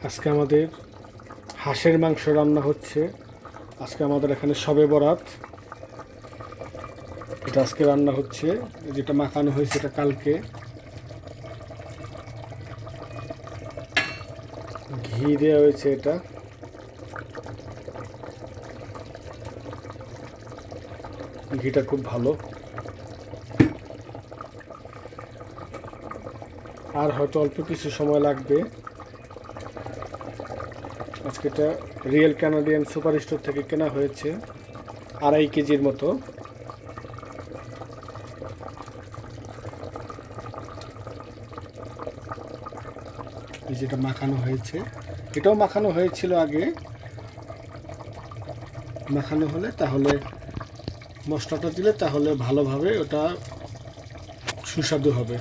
আজকে আমাদের হাঁসের মাংস রান্না হচ্ছে। আজকে আমাদের এখানে শবে বরাত। এটা আজকে রান্না হচ্ছে, যেটা মাখানো হয়েছে এটা কালকে। ঘি দেওয়া হয়েছে, এটা ঘিটা খুব ভালো। আর হয়তো অল্প কিছু সময় লাগবে। আজকে এটা রিয়েল কানাডিয়ান সুপার স্টোর থেকে কেনা হয়েছে, 2.5 কেজির মতো। এই যেটা মাখানো হয়েছে, এটাও মাখানো হয়েছিল আগে। মাখানো হলে তাহলে মশলাটা দিলে তাহলে ভালোভাবে ওটা সুস্বাদু হবে।